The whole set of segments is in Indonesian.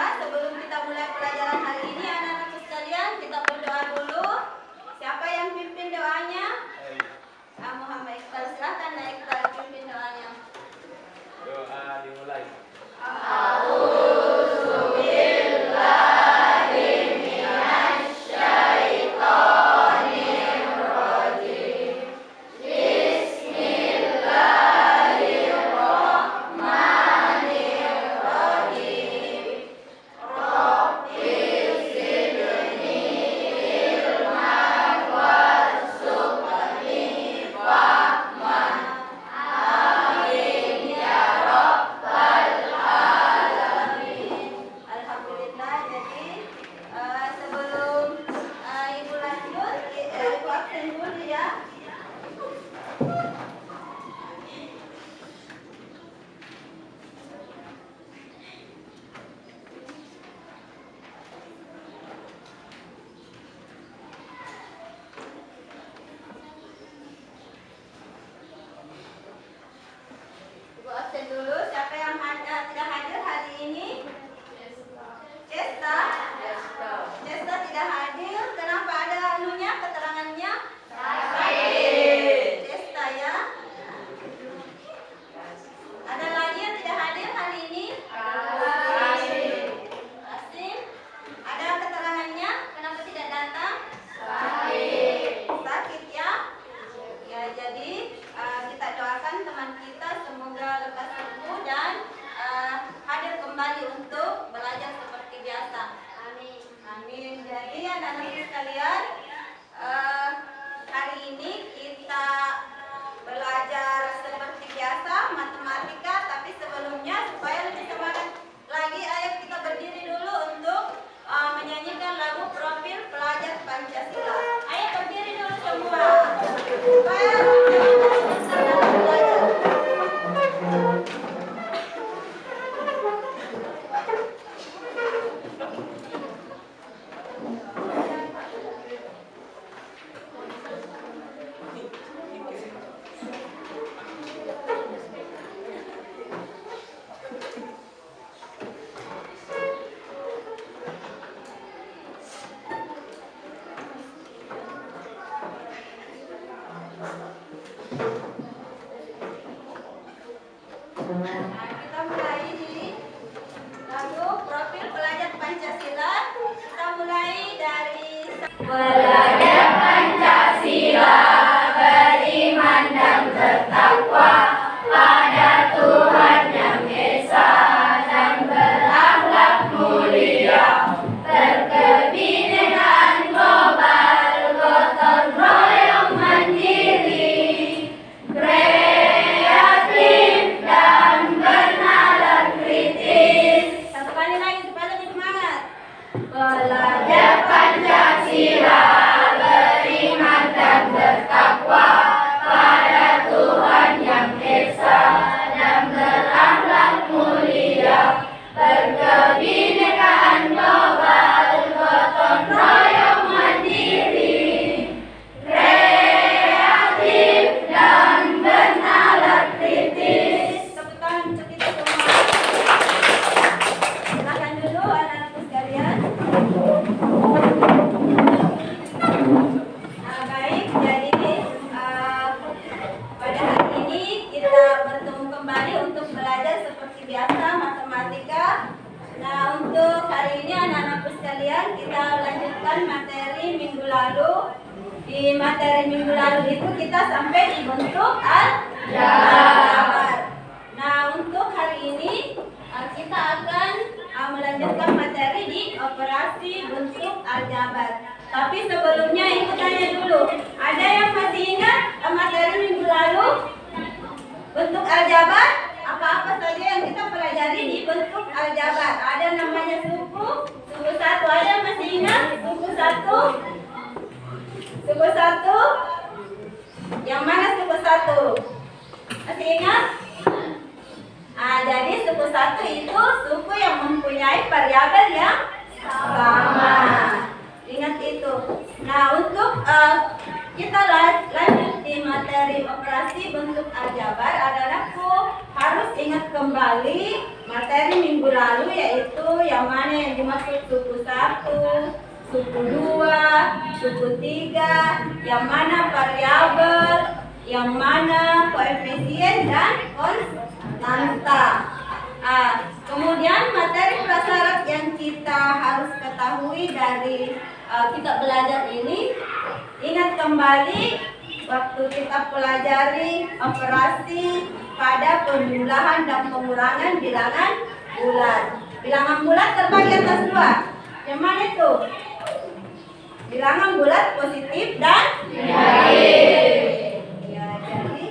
Alhamdulillah, sebelum kita mulai pelajaran hari ini, anak-anakku sekalian, kita berdoa dulu. Siapa yang pimpin doanya? Muhammad Iqbal, silakan Nak Iqbal pimpin doanya. Doa dimulai. Alhamdulillah, jadi sebelum Ibu lanjut, Ibu absen dulu ya. Ibu absen dulu. Siapa yang tidak hadir hari ini? Cesta? Cesta tidak hadir. Kenapa ada anunya, keterangannya? Cesta ya. Ada lagi yang tidak hadir hari ini? Asim. Ada keterangannya? Kenapa tidak datang? Sakit ya? Ya, jadi kita doakan teman kita semoga lekas sembuh dan hadir kembali untuk belajar seperti biasa. Amin. Amin. Jadi anak-anak sekalian, hari ini kita belajar seperti biasa matematika, tapi sebelumnya supaya lebih semangat lagi, ayo kita berdiri dulu untuk menyanyikan lagu Profil Pelajar Pancasila. Ayo berdiri dulu semua. Supaya semangat dalam belajar. Nah, kita mulai di lagu Profil Pelajar Pancasila. Kita mulai dari Pelajar Pancasila beriman dan bertakwa pada Tuhan Yang Esa dan berakhlak mulia, berkebinekaan global, gotong royong mandiri, kreatif dan bernalar kritis. Satu kali lagi supaya lebih semangat. Pelajar Pancasila beriman dan bertakwa pada Tuhan Yang Esa dan berakhlak mulia, berkebinekaan global, gotong royong mandiri, kreatif dan bernalar kritis. Tepuk tangan untuk kita semua. Silakan dulu anak-anakku sekalian. Baik, jadi pada hari ini kita bertemu kembali untuk belajar seperti biasa matematika. Nah, untuk hari ini anak-anakku sekalian, kita lanjutkan materi minggu lalu. Di materi minggu lalu itu kita sampai di bentuk aljabar. Nah, untuk hari ini kita akan melanjutkan materi di operasi bentuk aljabar. Tapi sebelumnya Ibu tanya dulu, ada yang masih ingat materi minggu lalu? Bentuk aljabar, apa-apa saja yang kita pelajari di bentuk aljabar. Ada namanya suku satu. Ada yang masih ingat suku satu? Suku satu? Yang mana suku satu? Masih ingat? Jadi suku satu itu suku yang mempunyai variabel yang sama. Ingat itu. Nah, untuk kita lanjut di materi operasi bentuk aljabar, anak-anakku harus ingat kembali materi minggu lalu, yaitu yang mana dimaksud suku 1, suku 2, suku 3, yang mana variabel, yang mana koefisien dan konstanta. Kemudian materi prasyarat yang kita harus ketahui dari kita belajar ini, ingat kembali waktu kita pelajari operasi pada penjumlahan dan pengurangan bilangan bulat. Bilangan bulat terbagi atas dua. Yang mana itu? Bilangan bulat positif dan negatif. Ya, jadi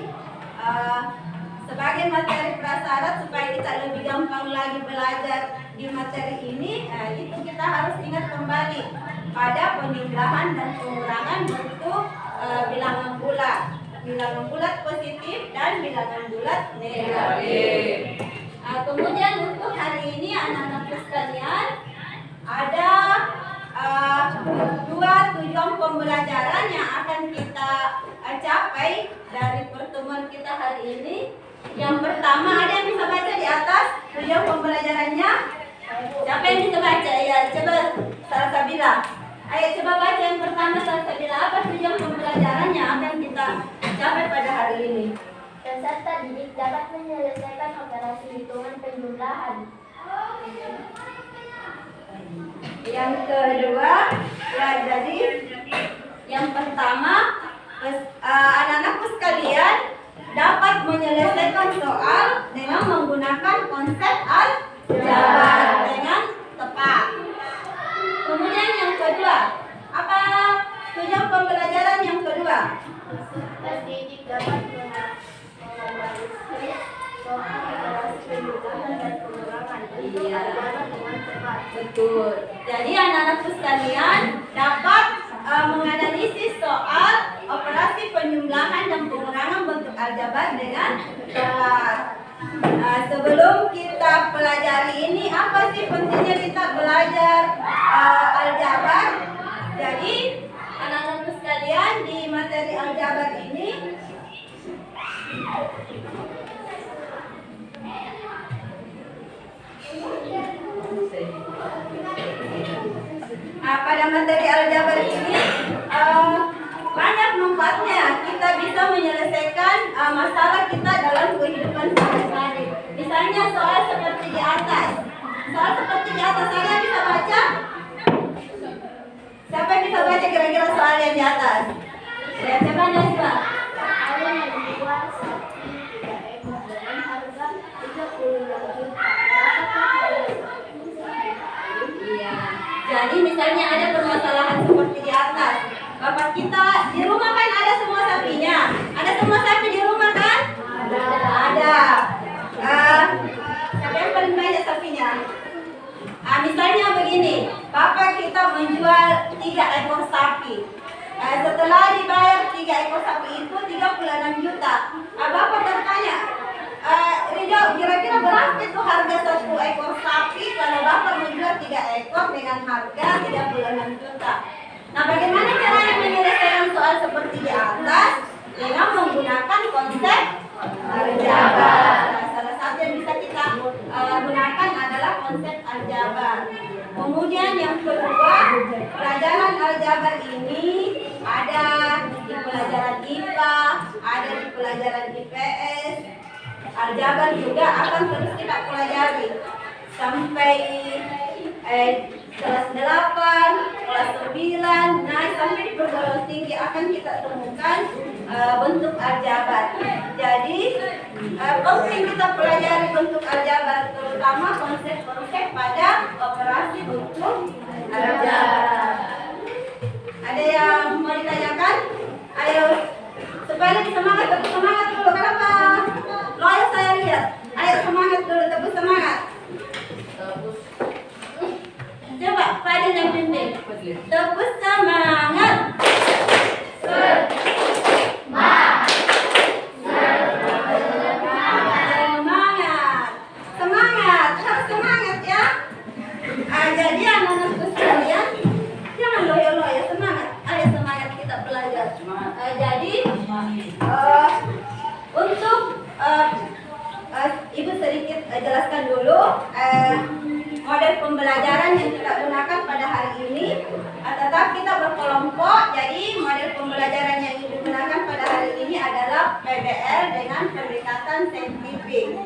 sebagai materi prasyarat supaya kita lebih gampang lagi belajar di materi ini, itu kita harus ingat kembali pada penjumlahan dan pengurangan bentuk bilangan bulat. Bilangan bulat positif dan bilangan bulat negatif. Kemudian untuk hari ini anak-anakku sekalian ada dua tujuan pembelajaran yang akan kita capai dari pertemuan kita hari ini. Yang pertama, ada yang bisa baca di atas tujuan pembelajarannya? Siapa yang bisa baca? Ya, coba Salsabila. Ayo coba baca yang pertama Salsabila. Apa tujuan pembelajaran yang akan kita capai pada hari ini? Peserta didik dapat menyelesaikan operasi hitungan penjumlahan. Yang kedua, ya jadi yang pertama, anak-anakku sekalian dapat menyelesaikan soal dengan menggunakan konsep aljabar dengan tepat. Kemudian yang kedua, apa tujuan pembelajaran yang kedua? Peserta didik dapat menganalisis soal operasi penjumlahan dan pengurangan untuk aljabar dengan tepat. Betul. Jadi anak-anakku sekalian dapat menganalisis soal operasi penjumlahan dan pengurangan bentuk aljabar dengan tepat. Sebelum kita pelajari ini, apa sih pentingnya kita belajar aljabar? Jadi anak-anakku sekalian di materi aljabar ini pada materi aljabar ini banyak manfaatnya. Kita bisa menyelesaikan masalah kita dalam kehidupan sehari-hari. Misalnya soal seperti di atas. Soal seperti di atas, saya bisa baca? Siapa yang bisa baca kira-kira soal yang di atas? Ya, coba Nasba. Ada yang menjual sapi 3 ekor dengan harga 36 juta. Iya. Jadi misalnya ada permasalahan seperti di atas. Bapak kita di rumah kan ada semua sapinya. Ada semua sapi di rumah kan? Ada. Siapa yang paling banyak sapinya? Misalnya begini, bapak kita menjual 3 ekor sapi. Setelah dibayar 3 ekor sapi itu 36 juta. Bapak bertanya, Ridho, kira-kira berapa itu harga 1 ekor sapi kalau bapak menjual 3 ekor dengan harga 36 juta? Nah, bagaimana caranya menyelesaikan soal seperti di atas? Dengan menggunakan konsep aljabar. Salah satu yang bisa kita gunakan adalah konsep aljabar. Kemudian yang kedua, pelajaran aljabar ini ada di pelajaran IPA, ada di pelajaran IPS. Aljabar juga akan terus kita pelajari sampai kelas 8, kelas 9, naik sampai di perguruan tinggi akan kita temukan bentuk aljabar. Jadi penting kita pelajari bentuk aljabar, terutama konsep-konsep pada operasi bentuk aljabar. Ada yang mau ditanyakan? Ayo, supaya lebih semangat, tepuk semangat dulu. Kenapa? Loyo saya lihat. Ayo semangat dulu, tepuk semangat. Coba Fadil yang pimpin. Tepuk semangat. Semangat, harus semangat ya. Jadi anak-anakku sekalian, jangan loyo-loyo, semangat. Ayo semangat kita belajar. Jadi untuk Ibu sedikit jelaskan dulu model model pembelajaran yang kita gunakan pada hari ini. Tetap kita berkelompok, jadi model pembelajaran yang digunakan pada hari ini adalah PBL dengan pendekatan saintifik.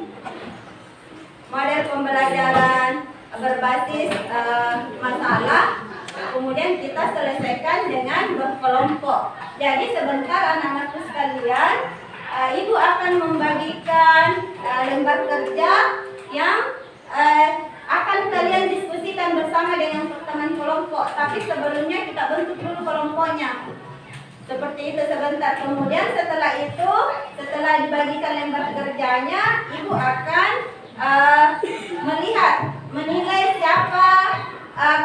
Model pembelajaran berbasis masalah, kemudian kita selesaikan dengan berkelompok. Jadi sebentar anak-anakku sekalian, Ibu akan membagikan lembar kerja yang akan kalian diskusikan bersama dengan teman kelompok. Tapi sebelumnya kita bentuk dulu kelompoknya. Seperti itu sebentar. Kemudian setelah itu, setelah dibagikan lembar kerjanya, Ibu akan menilai siapa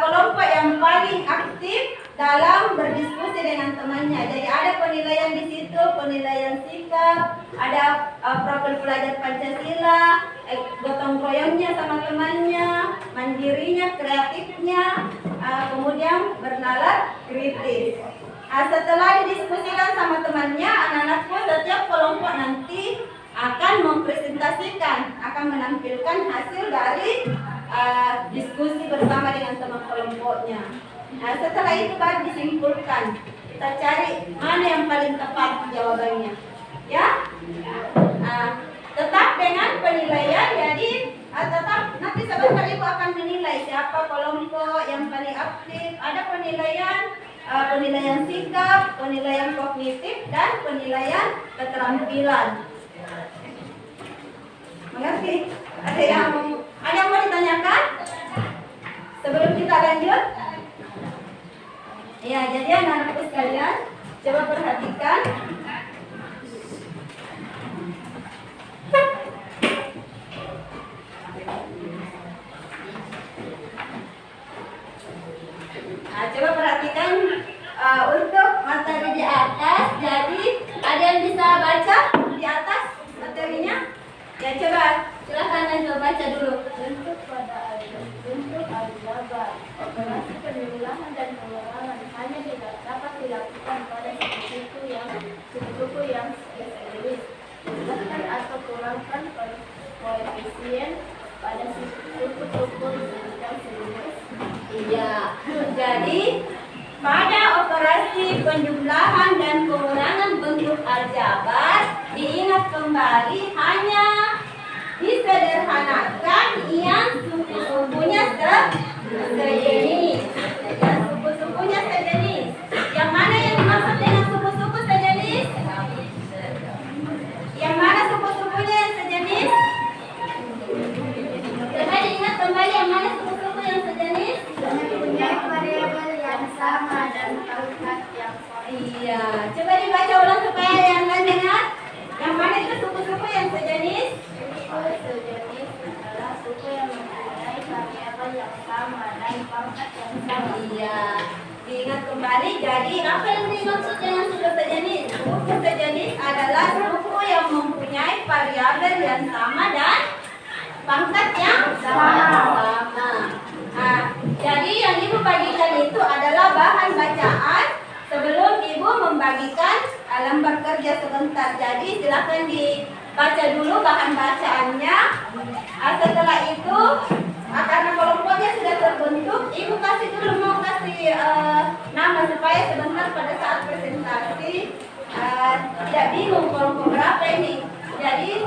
kelompok yang paling aktif dalam berdiskusi dengan temannya. Jadi ada penilaian di situ, penilaian sikap, ada profil pelajar Pancasila, gotong royongnya sama temannya, mandirinya, kreatifnya, kemudian bernalar kritis. Setelah didiskusikan sama temannya, anak-anakku setiap kelompok nanti akan mempresentasikan, akan menampilkan hasil dari diskusi bersama dengan teman kelompoknya. Setelah itu baru disimpulkan. Kita cari mana yang paling tepat jawabannya. Ya, tetap dengan penilaian. Jadi tetap nanti sebentar Ibu akan menilai siapa kelompok yang paling aktif. Ada penilaian sikap, penilaian kognitif, dan penilaian keterampilan. Mengerti? Ada yang mau ditanyakan? Sebelum kita lanjut? Ya, jadi anak-anakku sekalian, coba perhatikan. Coba perhatikan untuk materi di atas. Jadi, ada yang bisa baca di atas materinya? Ya, coba silakan Najwa baca dulu. Bentuk aljabar. Operasi pengulangan dan pengurangan hanya dapat dilakukan pada suku-suku yang spesialis. Tambahkan atau kurangkan koefisien pada suku-suku yang sejenis. Iya. Jadi pada operasi penjumlahan dan pengurangan bentuk aljabar, diingat kembali hanya disederhanakan yang suku-sukunya sejenis. Yang suku-sukunya sejenis. Yang mana yang dimaksud dengan suku-suku sejenis? Yang mana suku-sukunya yang sejenis? Coba diingat kembali yang mana suku-suku yang sejenis? Punya variabel yang sama dan pangkat yang sama. Iya, coba dibaca ulang supaya yang lain dengar. Yang mana itu suku-suku yang sejenis? Suku sejenis adalah suku yang mempunyai variabel yang sama dan pangkat yang sama. Iya, diingat kembali. Jadi apa yang dimaksud dengan suku sejenis? Suku sejenis adalah suku yang mempunyai variabel yang sama dan pangkat yang sama. Jadi yang Ibu bagikan itu adalah bahan bacaan sebelum Ibu membagikan lembar kerja sebentar. Jadi silakan dibaca dulu bahan bacaannya. Setelah itu, karena kelompoknya sudah terbentuk, Ibu kasih dulu, mau kasih nama supaya sebentar pada saat presentasi tidak bingung kelompok berapa ini. Jadi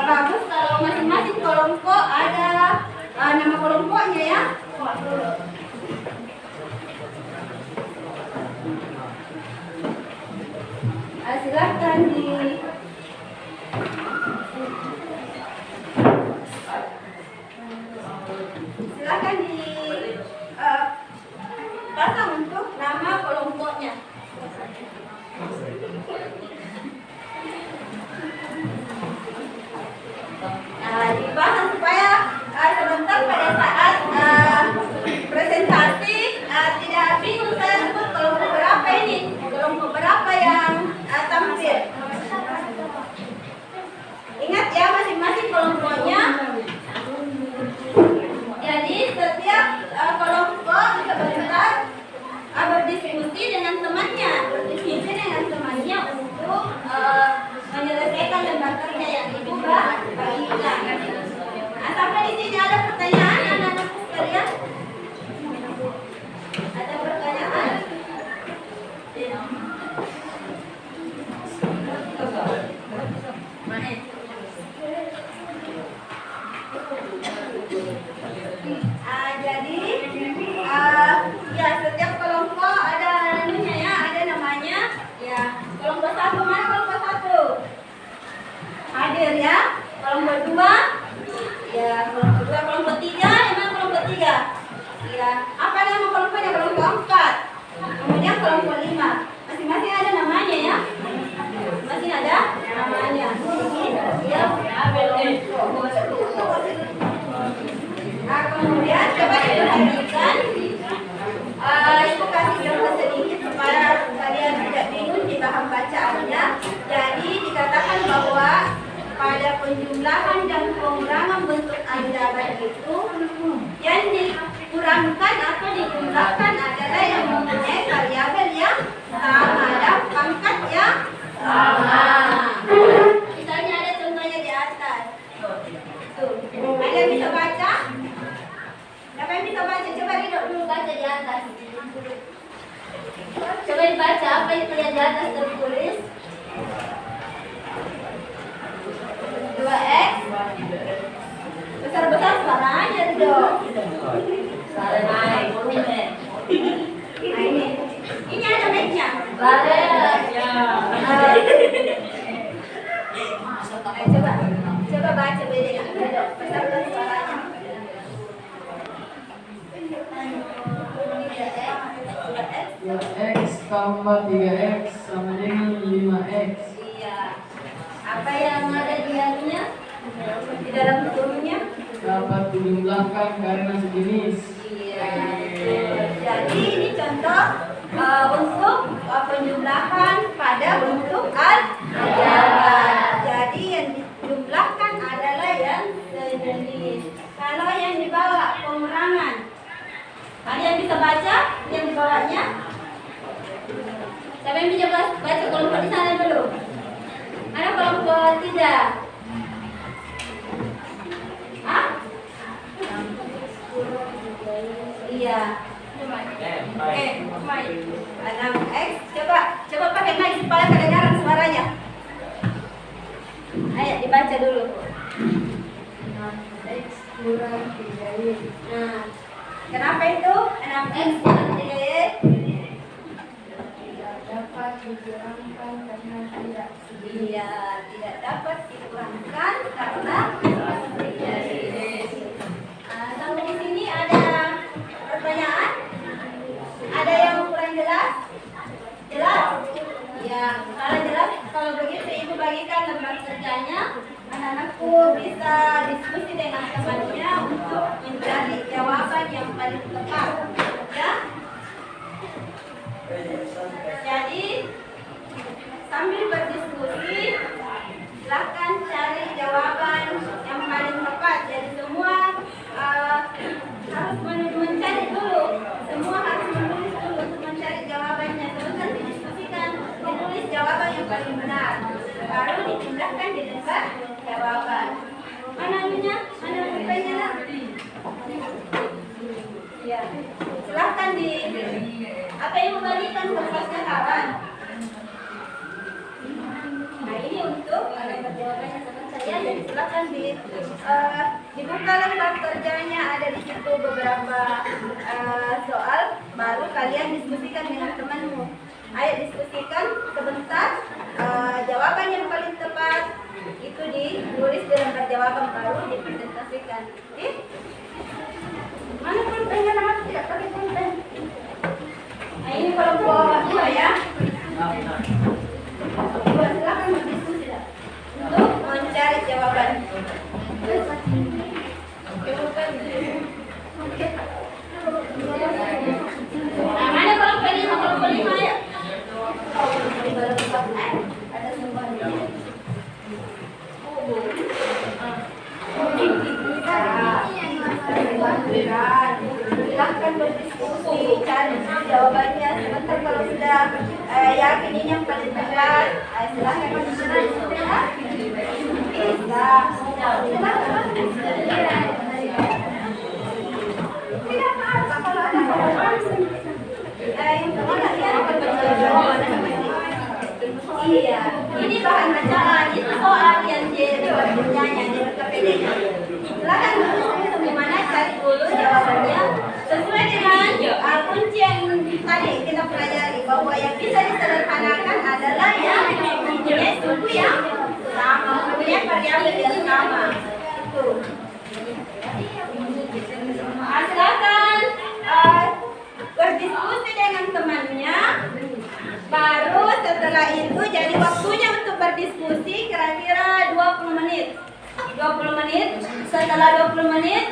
bagus kalau masing-masing kelompok ada nama kelompoknya ya. Silakan pasang untuk nama kelompoknya. Dipasang supaya sebentar pada saat Apa nama kelompoknya? Kelompok 4. Kemudian kelompok 5. Masing-masing ada namanya ya. Masih ada namanya. Nah, kemudian coba diperhatikan. Ibu kasih contoh sedikit supaya kalian tidak bingung di bahan bacaannya. Jadi dikatakan bahwa pada penjumlahan dan pengurangan bentuk andalan itu yang dikurangkan atau dijumlahkan adalah yang mempunyai variabel yang sama dan pangkat yang sama. Misalnya ada contohnya di atas. Tuh, ada yang bisa baca? Siapa yang bisa baca? Coba Ridho dulu baca di atas. Coba dibaca apa itu yang di atas tertulis. 2x. Besar-besar suaranya Ridho. Suara naik, volume. Ini ada mic-nya. Coba baca bedanya. Besar-besar suaranya. X tambah 3x sama dengan 5x. Iya. Apa yang ada di dalamnya? Di dalam turunnya? Dapat dijumlahkan karena sejenis. Iya. Jadi ini contoh untuk penjumlahan pada bentuk andalan. Jadi yang dijumlahkan adalah yang sejenis. Kalau yang di bawah pengurangan, kalian bisa baca yang di bawahnya? Siapa yang bisa baca kelompok di sana dulu? Ada kelompok 3. Hah? Iya. 6x. Coba pakai mic supaya kedengaran suaranya. Ayo dibaca dulu. 6x kurang 3y. Nah, kenapa itu 6x kurang 3y? Dapat dikurangkan karena tidak sejenis. Iya, tidak dapat dikurangkan karena sampai di sini ada pertanyaan? Ada yang kurang jelas? Jelas? Ya, kalau jelas, kalau begitu ibu bagikan lembar kerjanya. Anak-anakku bisa diskusi dengan temannya untuk mencari jawaban yang paling tepat. Ya? Jadi sambil berdiskusi, silakan cari jawaban yang paling tepat. Jadi semua harus mencari dulu. Semua harus menulis dulu untuk mencari jawabannya. Sebentar didiskusikan, ditulis jawaban yang paling benar. Baru dipindahkan di lembar jawaban. Mana anunya? Mana pulpennya nak? Ya, silakan di. Apa yang membagikan kertasnya kawan? Nah ini untuk lembar jawabannya sama saya. Jadi silakan dibuka lembar kerjanya, ada di situ beberapa soal. Baru kalian diskusikan dengan temanmu. Ayo diskusikan sebentar. Jawaban yang paling tepat itu ditulis di lembar jawaban, baru dipresentasikan. Oke? Mana pulpennya? Nama tidak pakai pulpen. Nah ini kelompok 2 ya. Silakan berdiskusi dah untuk mencari jawaban. Nah, mana kelompok 5? Kelompok 5 ya. Ada semuanya. Silahkan berdiskusi, cari jawabannya. Sebentar kalau sudah yakin ini yang paling tepat, silahkan berdiskusi ya. Bisa. Tidak apa-apa kalau ada jawaban. Yang kemana ya? Iya, ini bahan bacaan, itu soal yang dibacaannya di KPD-nya. Silakan bagaimana cari dulu jawabannya sesuai dengan kunci yang tadi kita pelajari, bahwa yang bisa disederhanakan adalah yang mempunyai suku yang sama, mempunyai variabel yang sama. Itu. Silakan itu jadi waktunya untuk berdiskusi kira-kira 20 menit. 20 menit. Setelah 20 menit,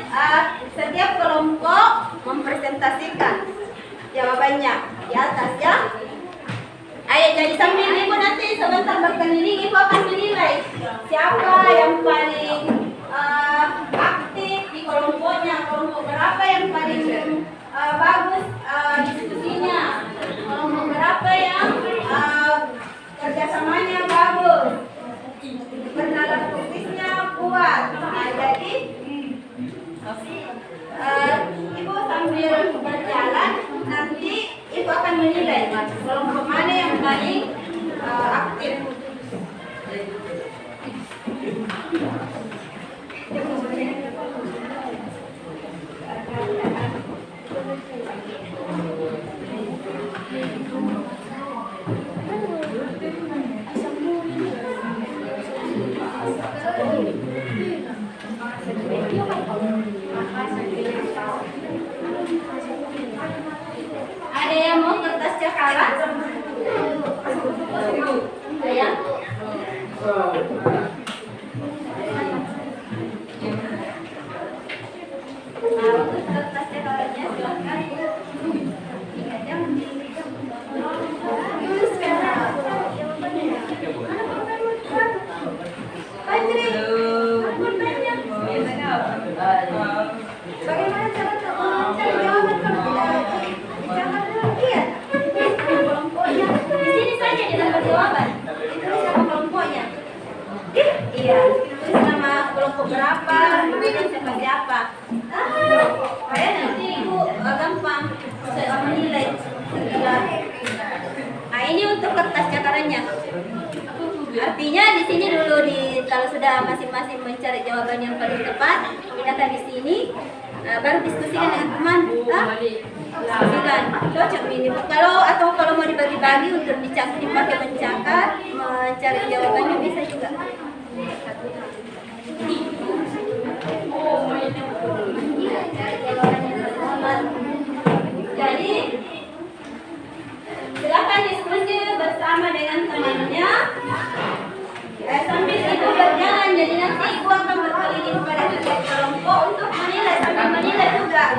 setiap kelompok mempresentasikan jawabannya di atas ya. Ayo, jadi sambil ibu nanti sebentar berkeliling, ibu akan menilai siapa yang paling aktif di kelompoknya, kelompok berapa yang paling bagus diskusinya, kelompok berapa yang kerjasamanya bagus, bernalar kritisnya kuat. Nah, jadi ibu sambil berjalan nanti ibu akan menilai kelompok mana yang paling aktif. Ada yang mau kertas cakaran? Ya. Nah, untuk kertas cakarannya silakan. Bagaimana cara mencari jawaban kalau tidak iya kelompoknya di sini saja dapat jawaban. Itu nama kelompoknya. Iya, terus nama kelompok berapa, kemudian siapa. Kayak nanti ibu gampang bisa menilai setelah. Nah, ini untuk kertas cakarannya. Artinya di sini dulu kalau sudah masing-masing mencari jawaban yang paling tepat, pindahkan di sini, baru diskusikan dengan teman. Diskusikan, cocok ini. Kalau mau dibagi-bagi untuk dipakai mencatat, mencari jawabannya bisa juga. Jadi silakan diskusi bersama dengan temannya. Sambil ibu berjalan, jadi nanti ibu akan berkeliling pada setiap kelompok untuk menilai sambil menilai juga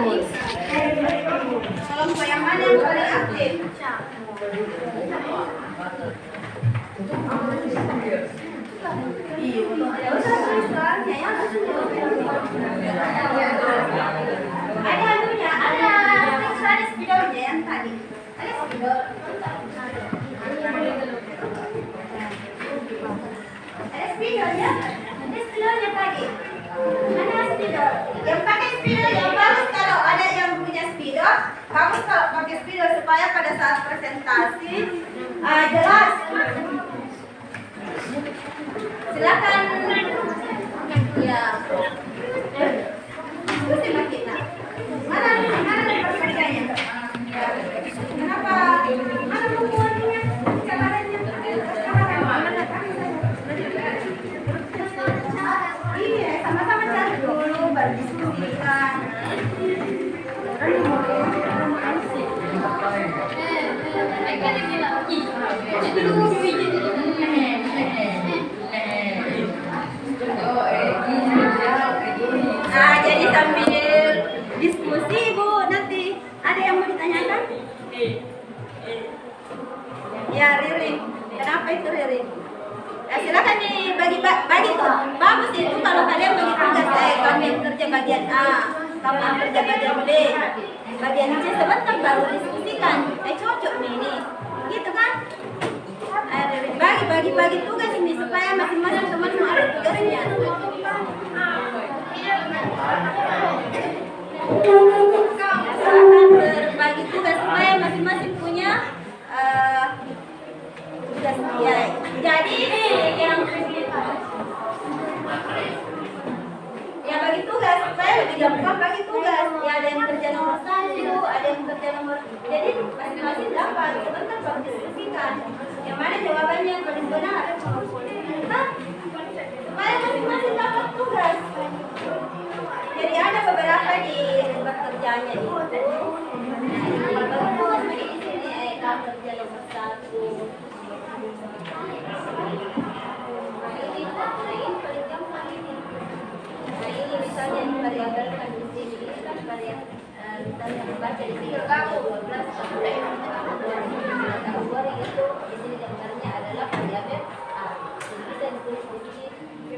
kelompok yang mana yang paling aktif. Ya udah tulis soalnya ya. Ada anunya, ada spidolnya yang tadi. Ada spidol. Ada spidolnya? Ada spidolnya tadi. Mana spidol? Yang pakai spidol yang bagus kalau ada yang punya spidol, bagus kalau pakai spidol supaya pada saat presentasi jelas. Silakan. Ya. Diskusi makin. Mana pertanyaannya? Kenapa? Mana bukuannya? Cakarannya? Iya, sama-sama cari dulu, berdiskusikan. Nah, jadi sambil diskusi Bu, nanti ada yang mau ditanyakan? Ya, Ririn. Kenapa itu Ririn? Ya, silakan dibagi tuh. Bagus itu kalau kalian bagi tugas. Kamu yang kerja bagian A, kamu yang kerja bagian B, bagian C sebentar baru diskusikan. Cocok nih ini, gitu kan? Bagi tugas ini supaya masing-masing teman semua ada tugasnya. Silakan berbagi tugas supaya masing-masing punya tugas dia. Jadi ini yang bagi tugas supaya lebih gampang bagi tugas. Ya, ada yang kerja nomor 1, ada yang kerja nomor. Jadi masing-masing dapat. Sebentar baru diskusikan. Yang mana jawabannya yang paling benar? Supaya masing-masing dapat tugas. Jadi ada beberapa di tempat kerjanya itu. Nah, ini bagus di sini. Kerja nomor 1. baca di sini kamu 12 sampai 2 Februari itu di sini gambarnya adalah diabetes A. Jadi bisa ditulis di sini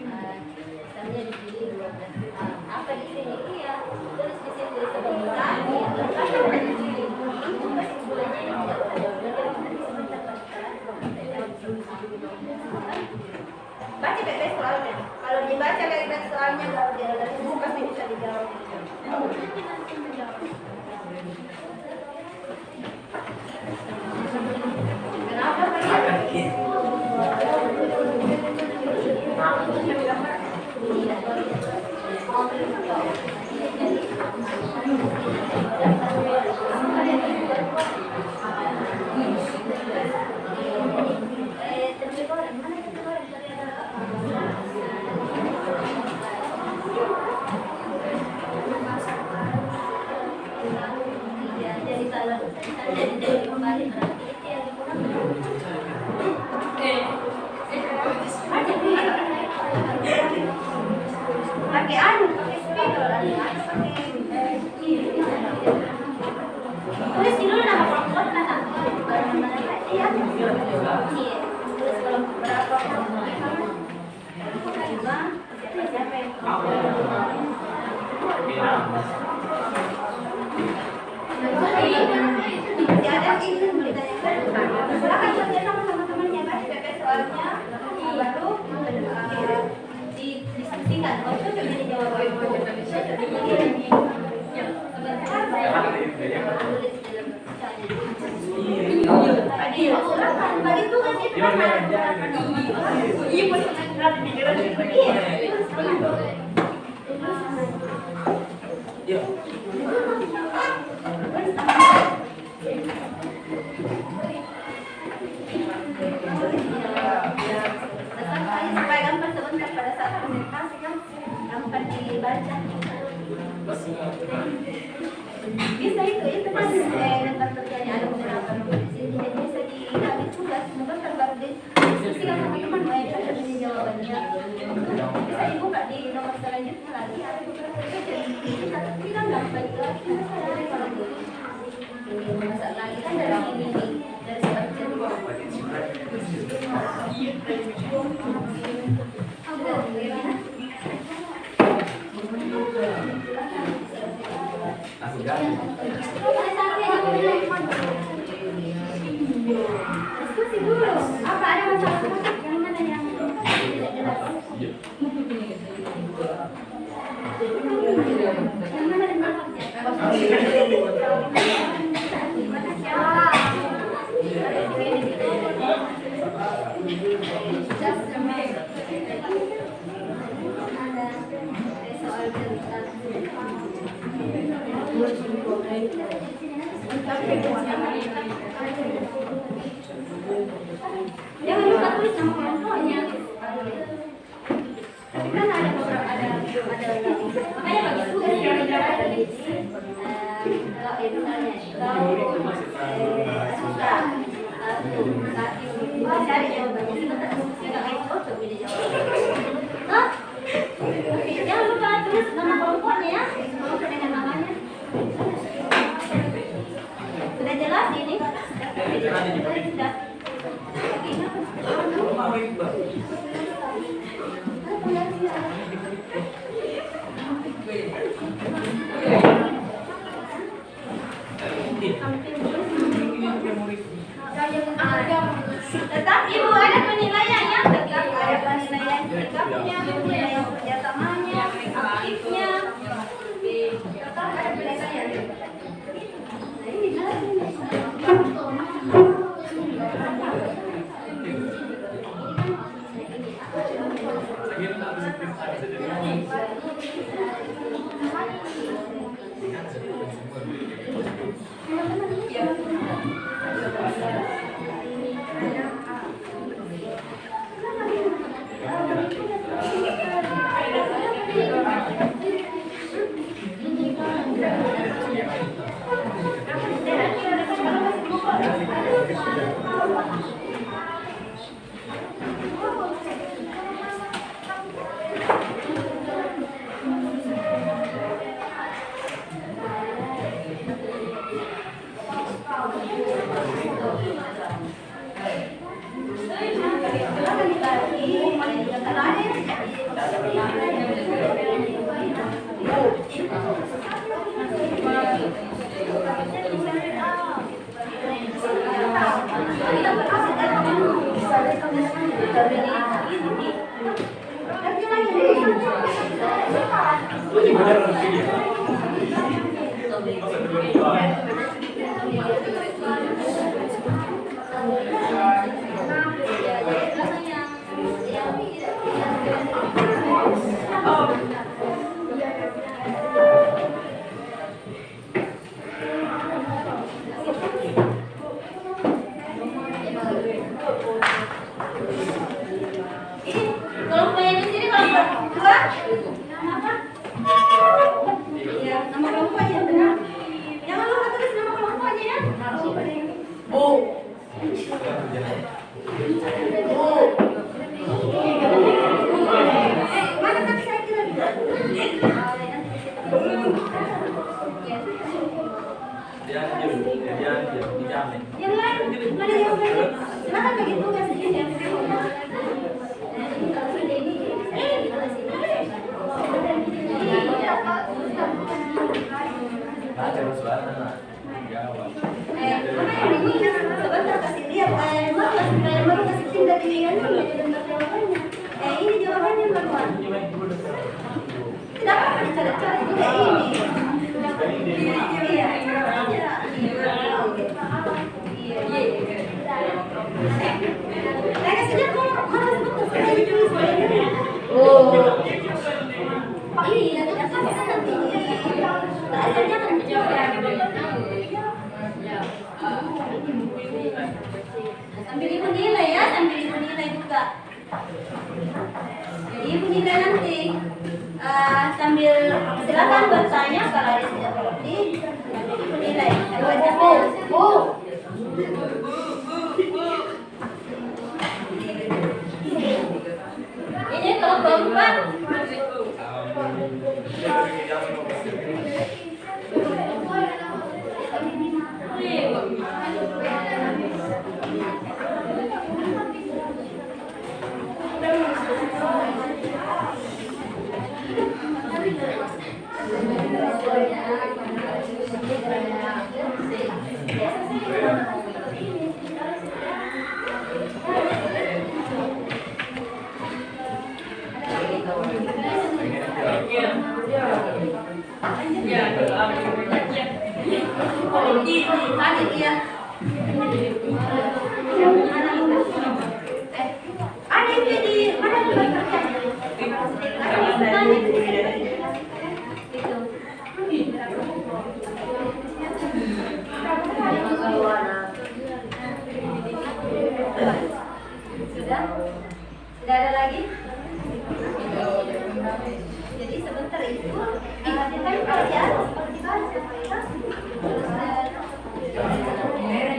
misalnya di sini 12 A. Apa di sini? Iya, tulis di sini sebentar. Iya, lengkap di sini. Itu kesimpulannya ini tidak ada. Nanti sebentar baca baik-baik soalnya. Kalau dibaca baik-baik soalnya kalau dia dari sini pasti bisa dijawab. Kenapa kalian? Jadi kalau jadi kembali berarti itu yang pakai anu, pakai spidol, tulis dulu nama kelompok mana? Iya, tulis kelompok berapa? Siapa yang ada ini ditanyakan. Silakan kerja sama teman-temannya kan, soalnya baru didiskusikan. Oh itu sudah dijawab. Bagi tugas itu supaya gampang sebentar pada saat presentasi kan gampang dibaca. Bisa itu kan lembar kerjanya ada beberapa jadi bisa dikali tugas sebentar baru diskusikan sama teman baik ada di jawabannya. Bisa dibuka di nomor selanjutnya lagi ada beberapa kerja kita tidak balik lagi ini masak lagi kan dari ini dari diskusi dulu. Apa ada masalah yang mana yang tidak jelas? Yang mana jangan lupa tulis nama kelompoknya. Tapi kan ada beberapa ada makanya bagi tugas yang ada di sini. Misalnya kalau cari jawabannya sebentar nggak kayak foto beda jawaban. Jangan lupa tulis nama kelompoknya ya, kelompok dengan namanya. Sudah jelas ini? Sudah. Tetap ibu ada penilaiannya, tetap ada penilaian sikapnya, penilaian kerjasamanya, aktifnya, tetap ada penilaian. Mana kan saya kira yang lain, mana yang lain? Silakan bagi tugas ini. Sebentar kasih lihat. Baru kasih tinggal di ini jawabannya baruan. Tidak apa-apa dicari-cari juga ini. Iya. Saya kasih lihat kok mana sebentar saya ditulis ini. Oh. Iya, tidak apa-apa nanti. Tak jangan menjawab. Sambil ibu nilai ya, sambil ibu nilai juga. Jadi ibu nilai nanti sambil silakan bertanya kalau ada tidak mengerti. Sambil ibu nilai. Ini kalau keempat. Ada di mana? Sudah? Tidak ada lagi? Jadi sebentar itu ditempel ya, seperti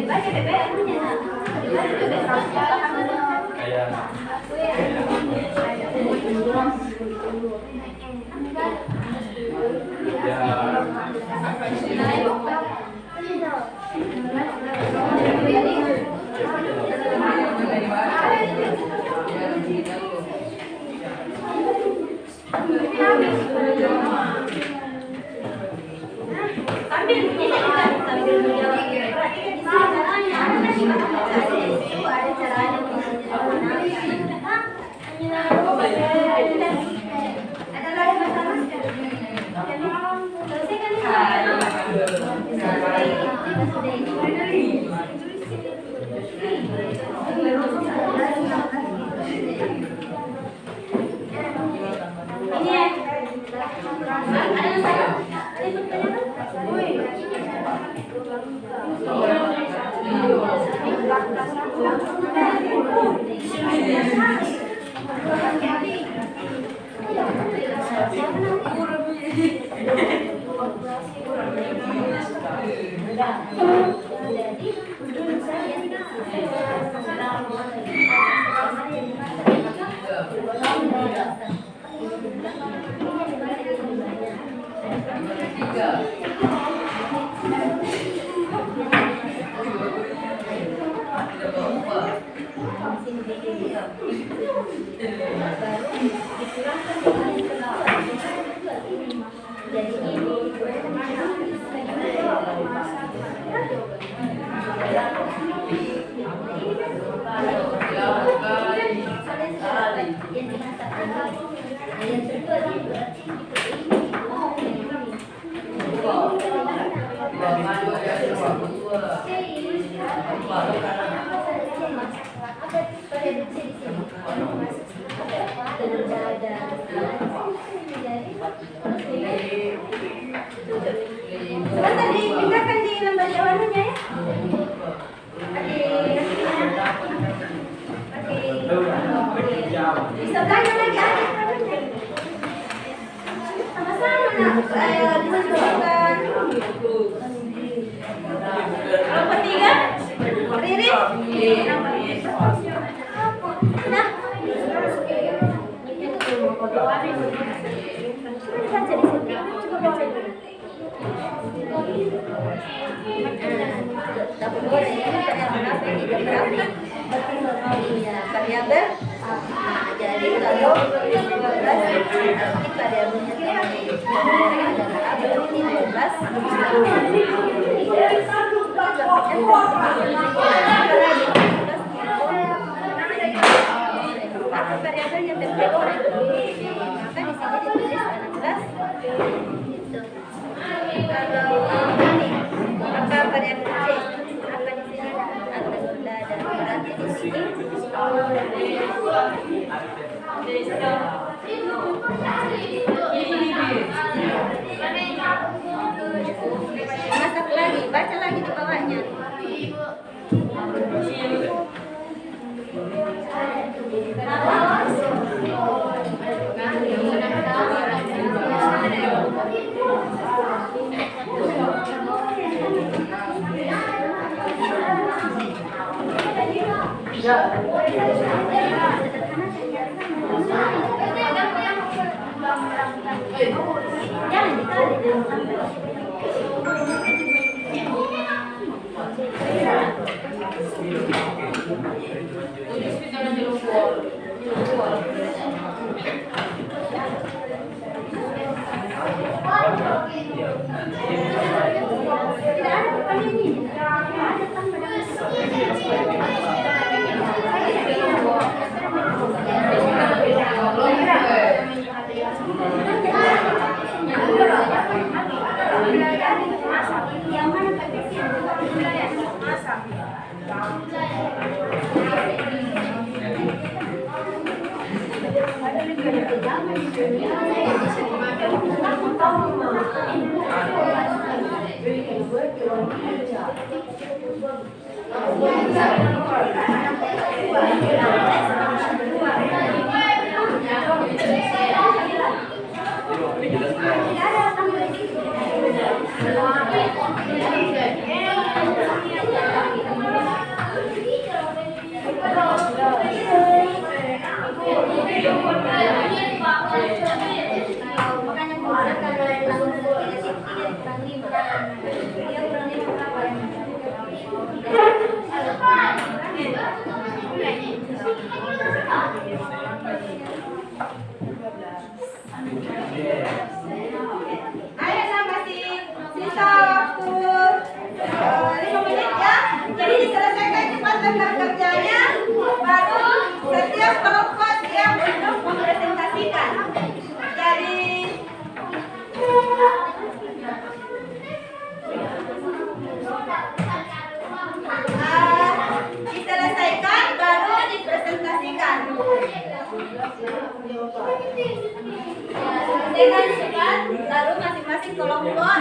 dibaca BBM-nya. Sambil menjawab, perhatikan di sini caranya. Ada caranya. Ada lagi masalah? Selesaikan ini ya. Ada masalah? Ada Sebentar dipindahkan di lembar jawabannya ya. Sebelahnya lagi ada sama-sama nak. Ayo dimasukkan. Kelompok 3, Ririn. Variabel. Nah, jadi kalau 12 ini variabelnya adalah berarti 12. Variabelnya temperatur. Maka di sini ditulis 16. Gitu. Kalau ini maka variabel C. Maka di sini ada berarti di sini masak lagi, baca lagi di bawahnya. Jangan ditarik. Ayo sama sisa waktu 5 menit ya. Jadi diselesaikan cepat tentang kerjanya. Baru setiap kelompok siap untuk mempresentasikan. Jadi diselesaikan baru dipresentasikan. Dengan cepat lalu masing-masing kelompok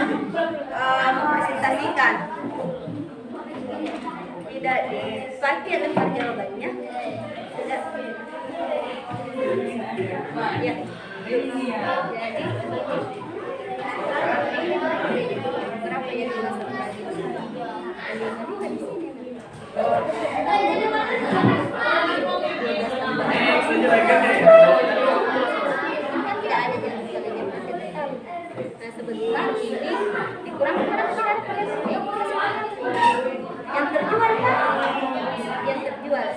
mempresentasikan. Tidak dipakai lempar jawabannya. Tidak. Ya. Jadi berapa ya sebentar ini dikurangkan yang terjual kan? Yang terjual.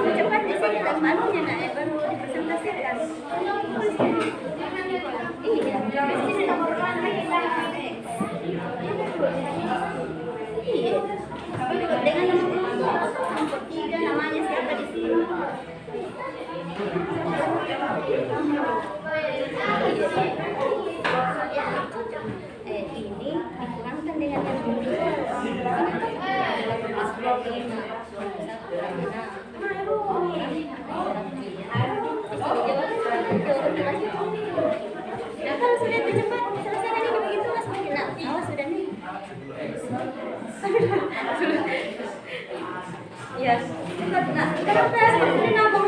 Cepat di sini dan malunya nak baru dipresentasikan. Iya, di sini nomor 1 iya. Dengan nomor 3 namanya siapa di sini? Ini dikurangkan dengan yang nah, kalau sudah cepat selesaikan ini begitu mas, nah, awas sudah nih. Nah, kenapa seperti nabung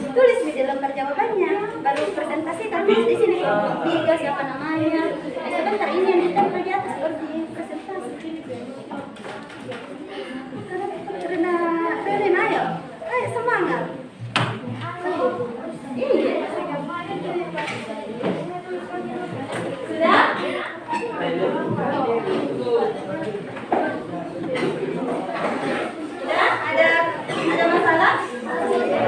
tulis di lembar jawabannya, baru presentasikan di sini tiga siapa namanya. Sebentar ini yang ditempel di atas baru di presentasi. Karena ayo semangat. Sudah? Sudah? Ada masalah? Sudah?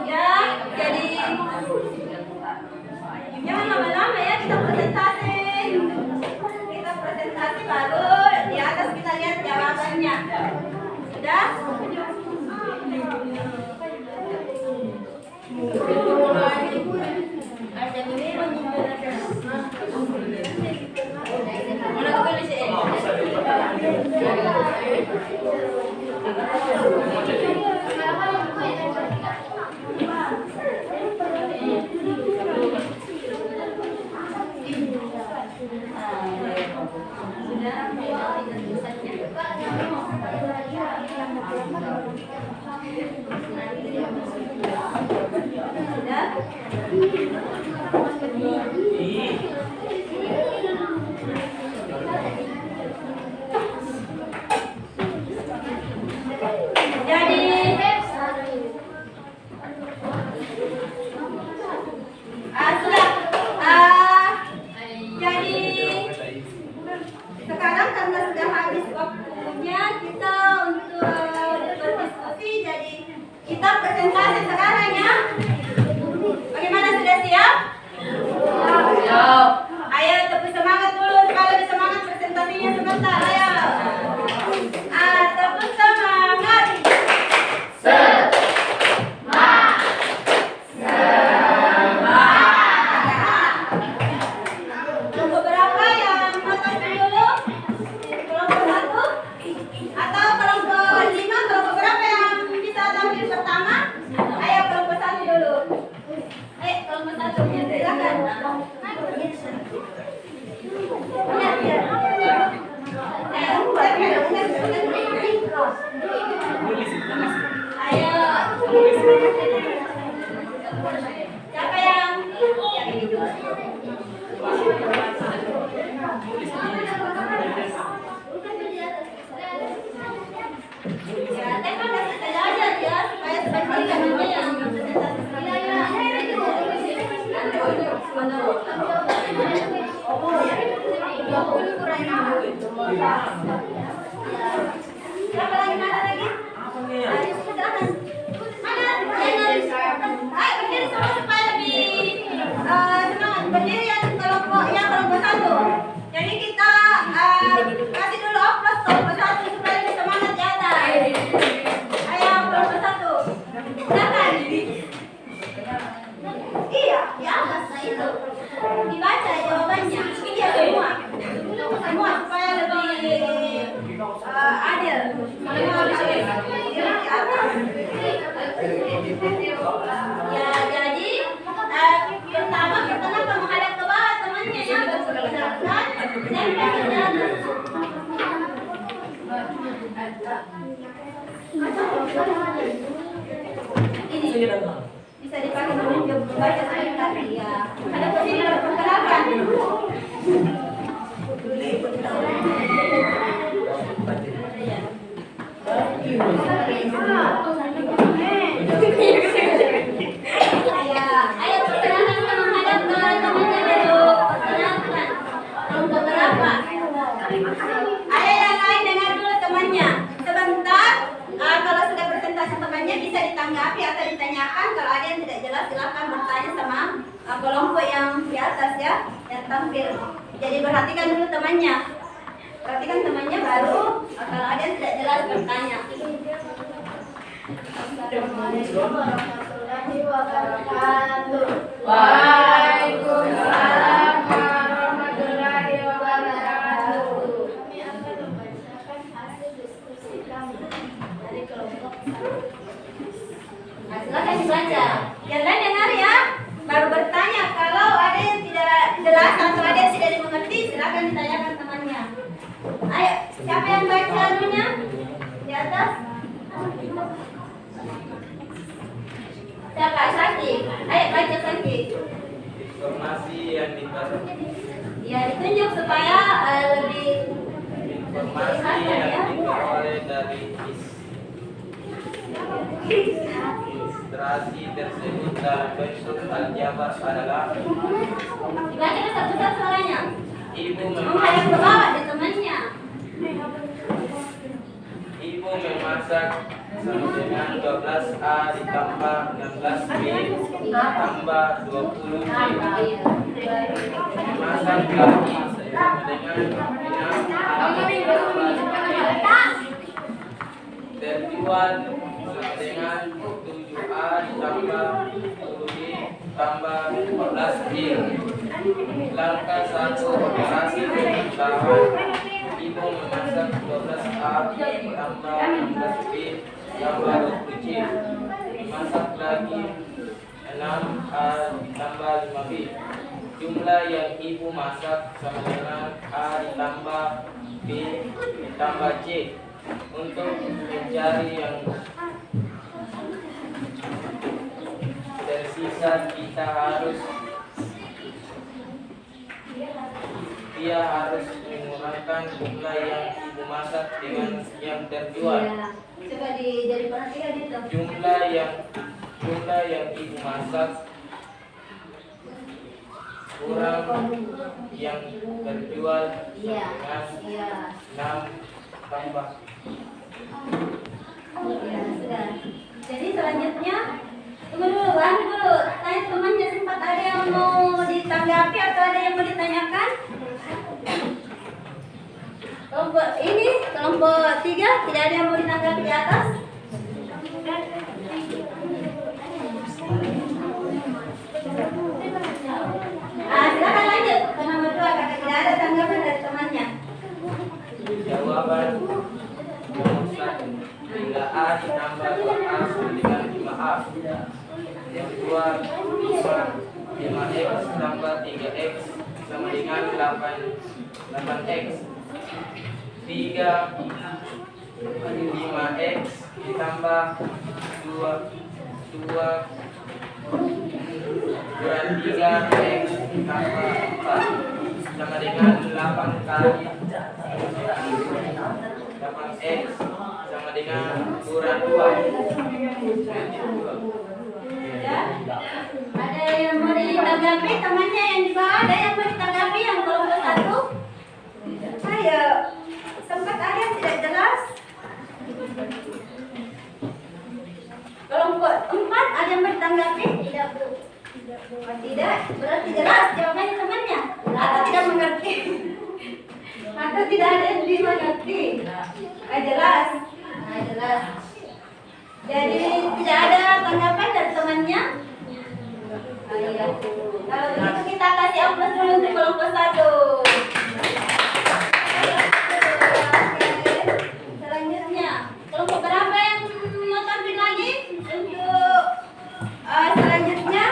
Ya, jadi jangan lama-lama ya, kita presentasi. Kita presentasi baru di atas kita lihat jawabannya. Sudah? Sekarang karena sudah habis waktunya kita untuk berdiskusi, jadi kita presentasi sekarang ya. Bagaimana, sudah siap? Siap. Ayo tepuk semangat dulu, supaya lebih semangat presentasinya sebentar. Ayo. Tepuk semangat. Kelompok berapa yang angkat dulu? Kelompok 1 atau kelompok 5? Kelompok berapa yang bisa tampil pertama? Ayo kelompok 1 dulu. Kelompok 1 silakan. Ayo. Siapa yang ini dulu? Ya, kan kasih saya aja ya, supaya seperti namanya yang siapa lagi, mana lagi? Ayo silakan. Mana? Ayo berdiri semua supaya lebih semangat. Berdiri yang kelompok 1. Jadi kita kasih dulu aplaus kelompok 1 supaya lebih semangat di atas. Ayo kelompok 1. Silakan. Iya, di atas itu. Dibaca jawabannya. Iya semua. Semua supaya lebih adil. Semua bisa di atas. Ya, jadi pertama perkenalkan menghadap ke bawah temannya ya, bersilakan. Nempel di atas. Ini bisa bisa dipakai menunjuk membaca sebentar. Iya. Ada posisi dalam pergerakan. Iya. Ayo perkenalkan kita menghadap ke temannya dulu. Perkenalkan. Kelompok berapa? Ayo yang lain dengar dulu temannya. Sebentar. Kalau sudah presentasi temannya bisa ditanggapi atau ditanyakan. Kalau ada yang tidak jelas silakan bertanya sama kelompok yang di atas ya, yang tampil. Jadi perhatikan dulu temannya. Perhatikan temannya baru kalau ada yang tidak jelas bertanya. Assalamualaikum warahmatullahi wabarakatuh. Waalaikumsalam warahmatullahi wabarakatuh. Kami akan membacakan hasil diskusi kami dari kelompok 1. Nah, silakan dibaca. Yang lain dengar ya. Baru bertanya kalau ada yang tidak jelas atau ada yang tidak dimengerti silakan ditanyakan temannya. Ayo, siapa yang baca anunya? Di atas. Siapa? Saki. Ayo baca Saki. Informasi yang dibaca. Ya, ditunjuk supaya lebih Informasi yang diperoleh dari ilustrasi tersebut dalam bentuk aljabar adalah dibaca besar-besar suaranya. ibu Menghadap ke bawah di temannya. Ibu memasak sama dengan 12A ditambah 16B tambah 20C. Memasak lagi sama dengan 6A terjual sama dengan 7A ditambah 10B tambah 14B. Langkah 1 operasi pemutahan. Ibu memasak 12A tambah 16B tambah 20C. Masak lagi 6A tambah 5B. Jumlah yang ibu masak sama dengan A ditambah B ditambah C. Untuk mencari yang tersisa dia harus mengurangkan jumlah yang ibu masak dengan yang terjual. Ya, coba jadi perhatikan itu. Jumlah yang ibu masak kurang yang terjual Iya. dengan Iya. 6 tambah. Ya, sudah. Jadi selanjutnya tunggu dulu, Bang, dulu. Tanya temannya sempat ada yang mau ditanggapi atau ada yang mau ditanyakan? Kelompok ini, kelompok 3, tidak ada yang mau ditanggapi di atas? Silakan lanjut ke nomor 2 karena tidak ada tanggapan dari temannya. Jawaban nomor 1. Bila A ditambah 2A sama dengan 5A. Yang kedua 5X tambah 3X sama dengan 8X. 3 5X ditambah 2 kurang 3X ditambah 4 sama dengan 8 kali 8X sama dengan kurang 2. Ya. Ada yang mau ditanggapi temannya yang di bawah, ada yang mau ditanggapi yang kelompok 1? Ayo, sempat ada yang tidak jelas. Kelompok 4 ada yang mau ditanggapi? Tidak, Bu. Tidak, berarti jelas jawabannya temannya atau tidak mengerti? Atau tidak ada yang dimengerti? Jelas. Jelas. Jadi tidak ada tanggapan dari temannya? Iya. Kalau begitu kita kasih aplaus dulu untuk kelompok 1. Selanjutnya, kelompok berapa yang mau tampil lagi untuk selanjutnya?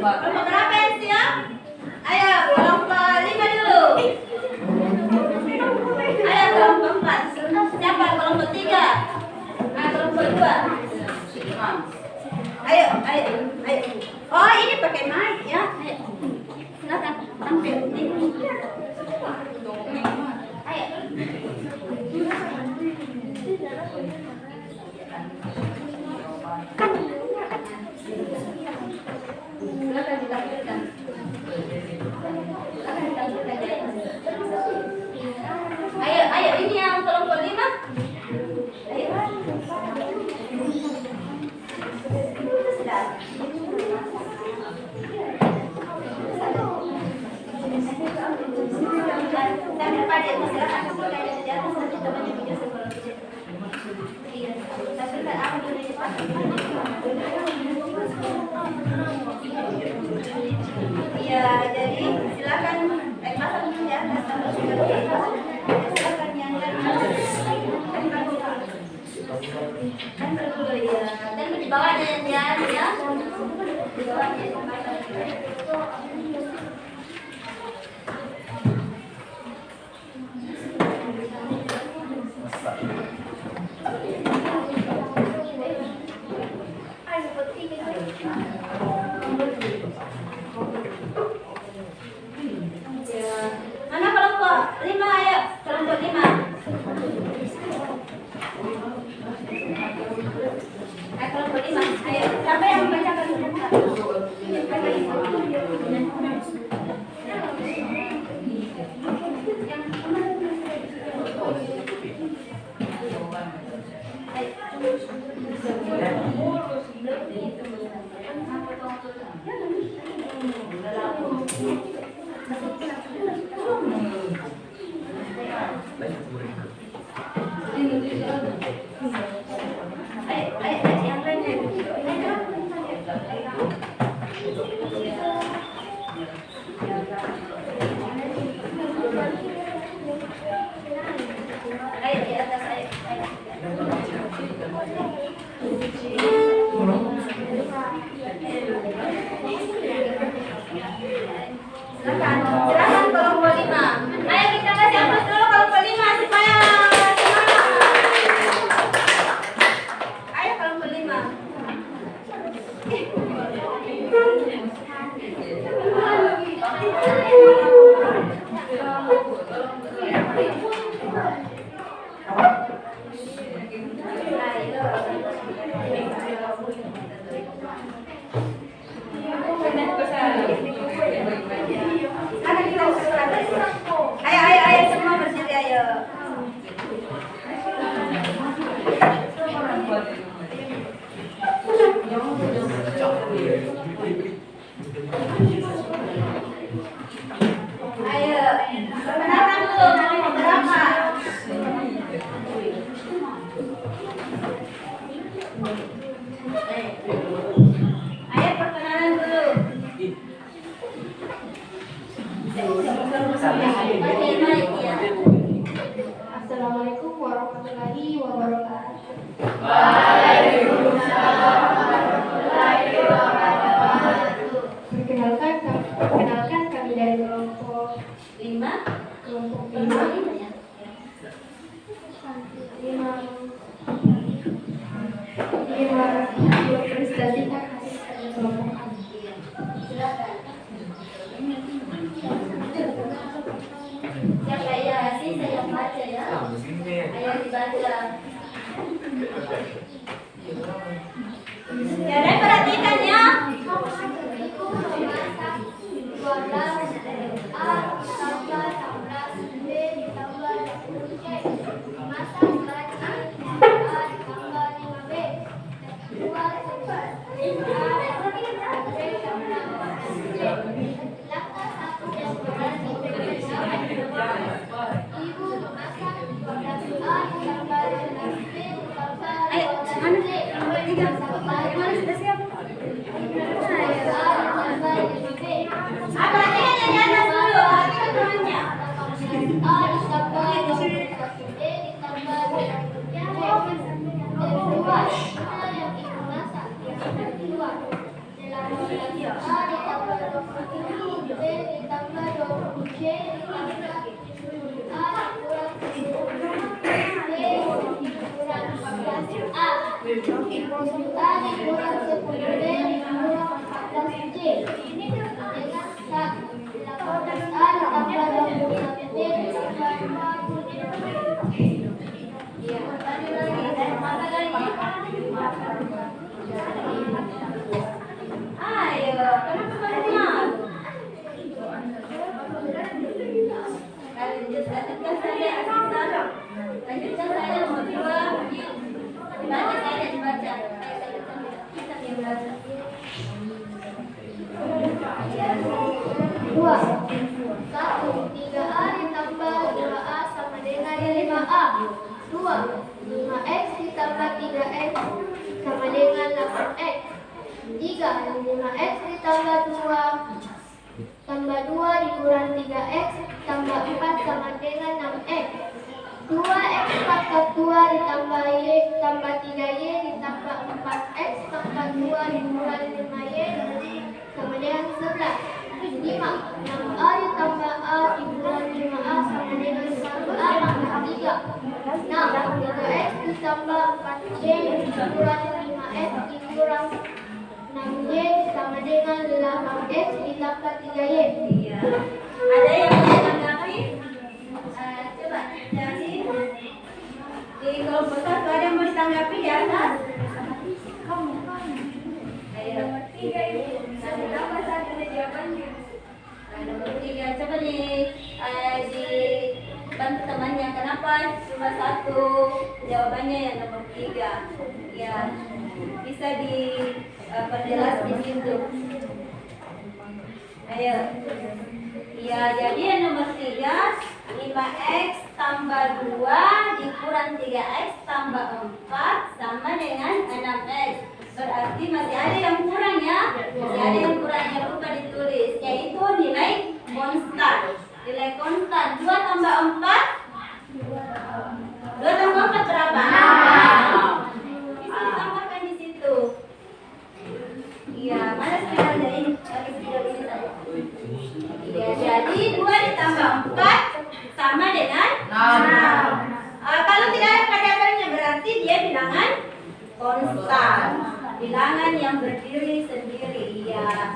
Kelompok berapa yang siap? Ayo, kelompok 5 dulu. Ayo, kelompok 4. Siapa kelompok 3? Kan dulu ya. Dan di bawah ada yang ya. Di bawah ada yang mana kelompok 5 ayo kelompok 5. Kelompok 5 ayo siapa yang membacakan ayo di atas ayo. Silakan kelompok 5. Ayo kita kasih aplaus dulu kelompok 5 supaya semangat. Ayo kelompok 5. Ayo semua berdiri ayo. Ayo, perkenalkan dulu nomor berapa? Ayo perkenalan dulu. Assalamualaikum warahmatullahi wabarakatuh. Perkenalkan kami dari kelompok 5. kelompok 5 prestasikan hasil dari kelompok kami. Silakan. Siapa ya? Saya yang baca ya. Ayo dibaca. Ya, dan perhatikan ya. Ayo, kenapa banyak? Lanjutkan saja, lanjutkan saja nomor 2. Dibaca saja, dibaca. Kita yang baca. 2. 1. 3A ditambah 2A sama dengan 5A. 2. 5X ditambah 3X sama dengan 8X. 3. 5X ditambah 2 tambah 2 dikurang 3X tambah 4 sama dengan 6X. 2X pangkat 2 ditambah Y tambah 3Y ditambah 4X tambah 2 dikurangi 5Y sama dengan 11. 5. 6A ditambah A dikurangi 5A sama dengan 1A tambah 3. 6. 3X ditambah 4Y dikurangi 5X dikurangi 6Y sama dengan 8X ditambah 3Y. Iya. Ada yang mau ditanggapi? Coba jadi di kelompok satu ada yang mau ditanggapi di atas? Ayo. Nomor 3 ibu. Apa saat ada jawabannya? Nomor 3 coba dibantu temannya. Kenapa cuma satu jawabannya yang nomor 3? Ya bisa diperjelas di situ. Ayo. Ya, jadi yang nomor 3 5x tambah 2 dikurang 3x tambah 4 sama dengan 6x. Berarti masih ada yang kurang ya. Masih ada yang kurang yang lupa ditulis, yaitu nilai konstan. Nilai konstan 2 tambah 4 2 tambah 4 berapa? 6. Bisa ditambahkan di situ. Iya, mana spidolnya ini? Pakai spidol ini saja. Iya, jadi 2 ditambah 4 sama dengan 6. Kalau tidak ada padatannya berarti dia bilangan konstan. Bilangan yang berdiri sendiri. Iya.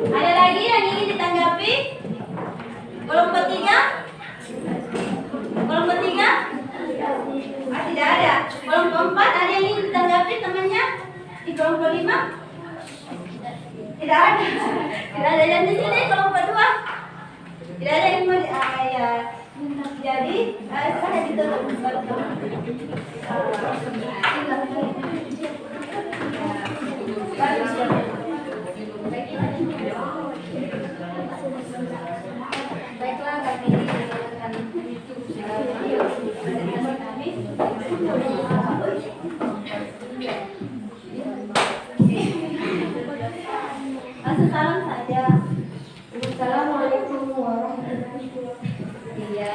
Ada lagi yang ingin ditanggapi? Kelompok 3? Kelompok 3? Tidak ada. Kelompok 4 ada yang ingin ditanggapi temannya? Di kelompok 5? Tidak ada. Tidak ada yang di sini kelompok 2. Tidak ada yang mau ya. Jadi saya ditutup baiklah kami akan langsung salam saja. Assalamualaikum warahmatullahi wabarakatuh. Iya.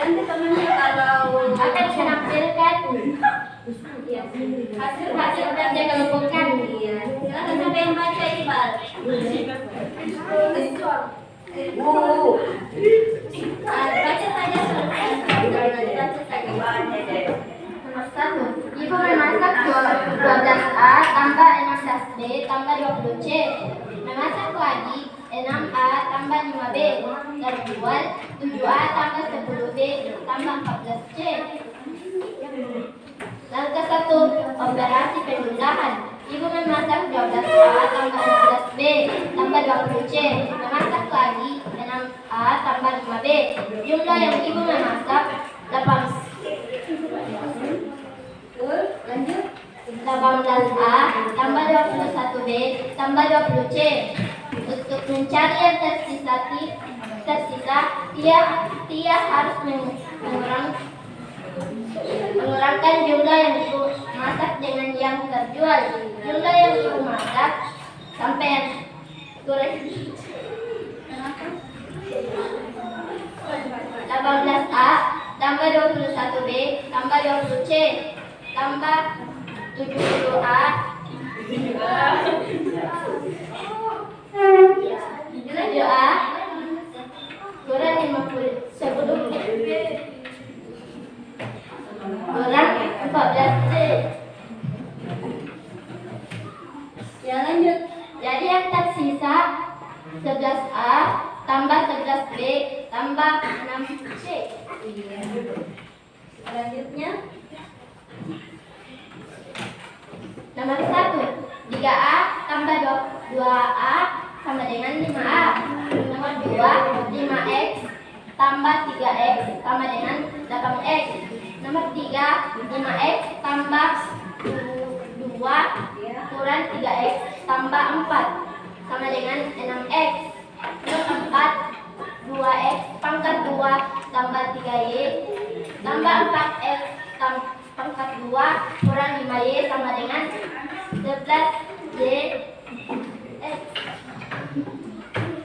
nanti temannya kalau akan saya nampilkan hasil kerja kelompokkan. iya, silakan sampai yang baca Iqbal. Baca saja selesai. Baca saja. Nomor 1. Ibu memasak 12A tambah 16B tambah 20C. Memasak lagi 6A tambah 5B. Terjual 7A tambah 10B tambah 14C. Langkah 1. Operasi pengundahan. Ibu memasak 12A tambah 16B tambah 20C. Memasak lagi 6A tambah 5B. Jumlah yang ibu memasak 18A tambah 21B tambah 20C. Untuk mencari yang tersisa Tia harus mengurangkan jumlah yang ibu masak dengan yang terjual. Jumlah yang ibu masak sampai yang kurang 18A tambah 21B tambah 20C tambah 70A 7A kurang 50 kurang 14C. Ya lanjut. Jadi yang tersisa 11A tambah 11B tambah 6C. Iya. Selanjutnya Nomor 1. 3A tambah 2A sama dengan 5A. Nomor 2. 5X tambah 3X sama dengan 8X. Nomor 3. 5X tambah 2 kurang 3X tambah 4 sama dengan 6X. Nomor 4. 2X pangkat 2 tambah 3Y tambah 4X pangkat 2 kurang 5Y sama dengan 11Y.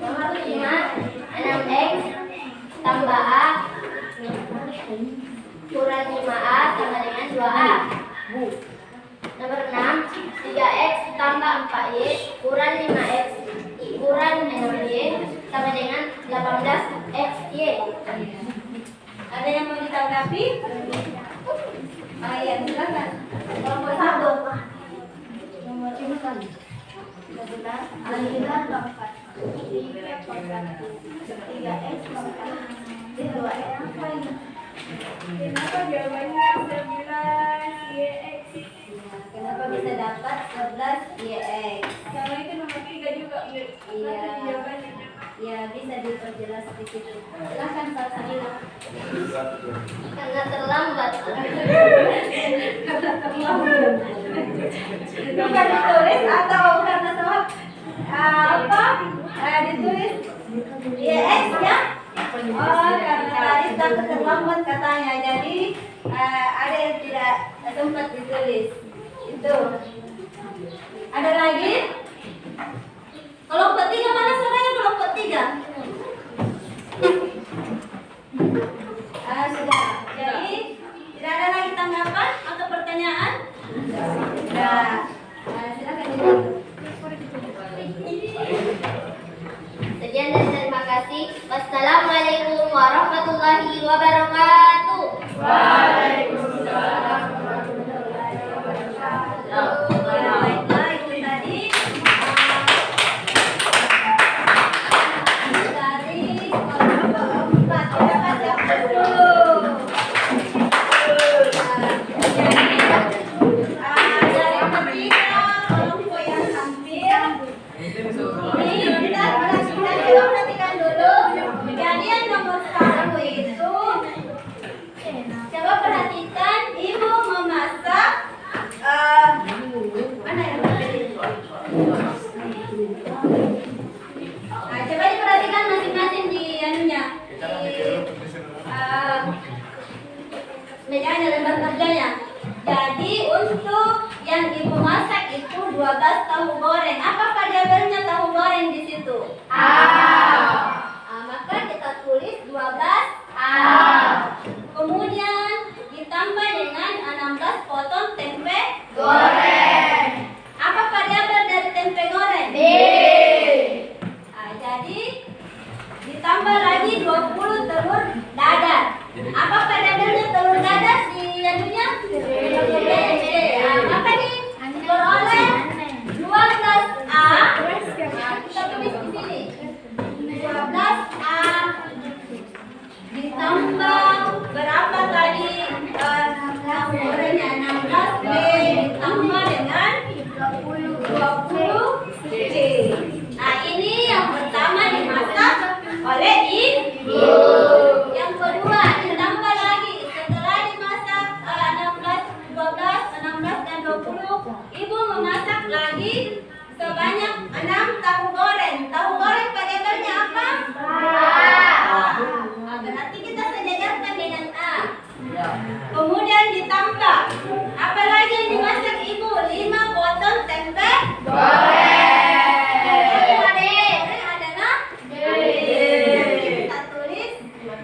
Nomor 5. 6X tambah A kurang 5A sama dengan 2A. Nomor 6. 3X tambah 4Y kurang 5X kurang 6Y sama dengan 18XY. ada yang mau ditanggapi? Iya, silakan. Kelompok 1. Nomor 11. Alhamdulillah keempat. 3X keempat. 2X apa ini? Kenapa jawabannya 11YX? Kenapa bisa dapat 11YX? Sama itu nomor 3 juga, Bu. Iya. Jawabannya. Ya, bisa diperjelas di situ. Silakan Pak Sarina. Karena terlambat. Bukan ditulis atau karena salah ditulis YX ya? Oh, karena tadi takut terlambat katanya. Jadi ada yang tidak sempat ditulis. Itu. Ada lagi? Kelompok 3 mana suaranya kelompok 3? Sudah. Jadi tidak ada lagi tanggapan atau pertanyaan? Sudah. Silakan ditutup. Sekian dan terima kasih. Wassalamualaikum warahmatullahi wabarakatuh. Waalaikumsalam warahmatullahi wabarakatuh. Baiklah, itu tadi dari kelompok 4. Kita kasih aplaus dulu. Dari ketiga kelompok yang hampir ini kita perhatikan dulu. Jadi yang nomor 1 itu coba perhatikan ibu memasak mana yang nah, coba diperhatikan masing-masing di anunya mejanya lembar kerjanya. Jadi untuk yang ibu masak itu 12 tahu goreng. Apa variabelnya tahu goreng di situ? Maka kita tulis 12A.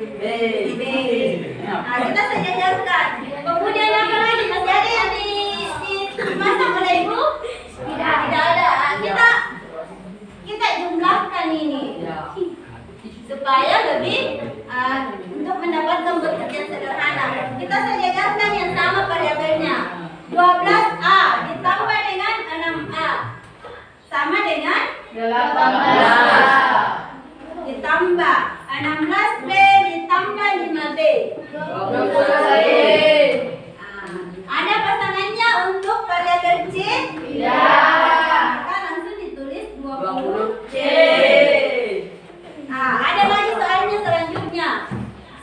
B. Nah, kita sejajarkan. Kemudian apa lagi? Masih ada yang dimasak oleh ibu? Tidak ada. Kita jumlahkan ini supaya lebih untuk mendapatkan bentuk yang sederhana. Kita sejajarkan yang sama variabelnya. 12A ditambah dengan 6A sama dengan 18. ditambah 16B ditambah 5B. 20B. Ada pasangannya untuk variabel C? Tidak. Maka langsung ditulis 20C. 20C. Ada lagi soalnya selanjutnya.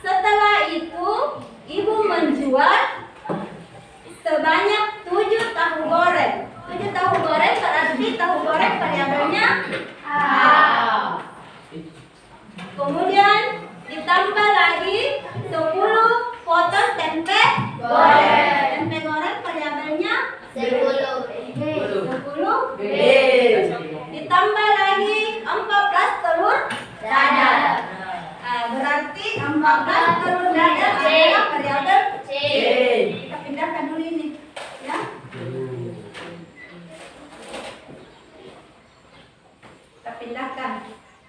Setelah itu, ibu menjual sebanyak 7 tahu goreng. 7 tahu goreng berarti tahu goreng variabelnya A. Kemudian ditambah lagi 10 potong tempe goreng. Tempe goreng variabelnya 10 B. ditambah lagi 14 telur dadar. Berarti 14 telur dadar adalah variabel C. Kita pindahkan dulu ini, ya. Kita pindahkan.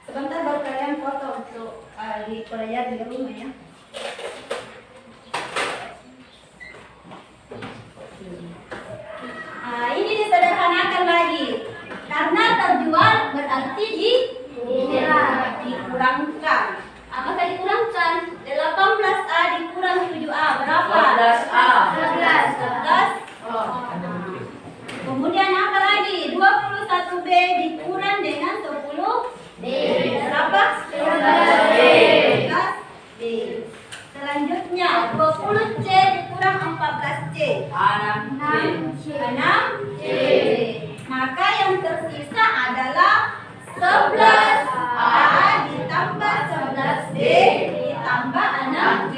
Sebentar baru kalian foto untuk dipelajari di rumah, ya. Ini disederhanakan lagi. Karena terjual berarti dikurangkan. Apakah dikurangkan? 18A dikurang 7A berapa? 14A. 11. Kemudian apa lagi? 21B dikurang dengan 10B. Berapa? 11B. 11B. Selanjutnya 20C dikurang 14C. 6C. Maka yang tersisa adalah 11A ditambah 11B ditambah 6C.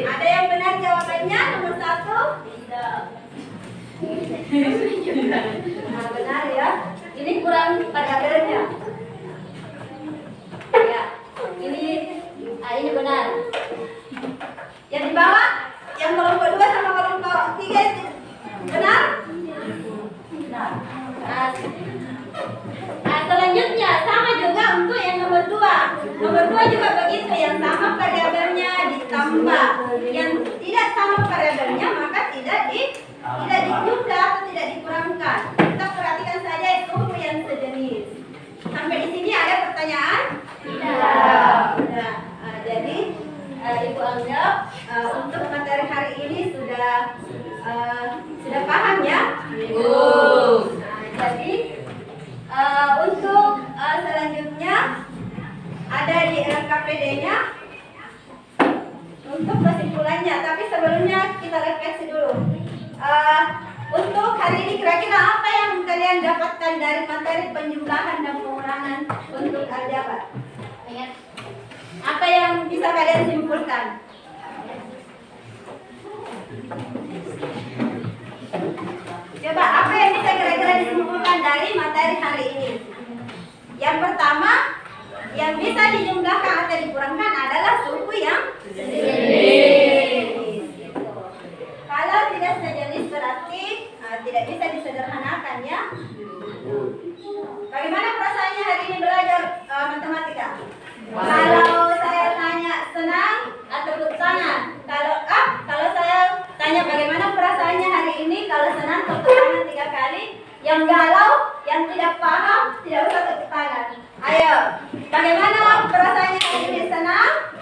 Ada yang benar jawabannya nomor 1? Tidak. Nah, benar ya. Ini kurang variabelnya. Ya, ini benar. Yang di bawah, yang kelompok 2 sama kelompok 3 benar? Benar. Selanjutnya sama juga untuk yang nomor 2. Nomor 2 juga begitu, yang sama variabelnya ditambah. Yang tidak sama variabelnya maka tidak dijumlah atau tidak dikurangkan. Kita perhatikan saja suku yang sejenis. Sampai di sini ada pertanyaan? Tidak. Jadi ibu anggap untuk materi hari ini sudah paham ya? Jadi untuk selanjutnya ada di LKPD-nya untuk kesimpulannya. Tapi sebelumnya kita refleksi dulu. Untuk hari ini kira-kira apa yang kalian dapatkan dari materi penjumlahan dan pengurangan untuk aljabar? Apa yang bisa kalian simpulkan? Coba apa yang bisa kira-kira disimpulkan dari materi hari ini? Yang pertama, yang bisa dijumlahkan atau dikurangkan adalah suku yang sejenis. Kalau tidak sejenis berarti tidak bisa disederhanakan, ya. Bagaimana perasaannya hari ini belajar matematika? Kalau saya tanya senang atau tepuk tangan? Kalau saya tanya bagaimana perasaannya hari ini, kalau senang tepuk tangan 3 kali. Yang galau, yang tidak paham, tidak usah tepuk tangan. Ayo, bagaimana perasaannya hari ini? Senang?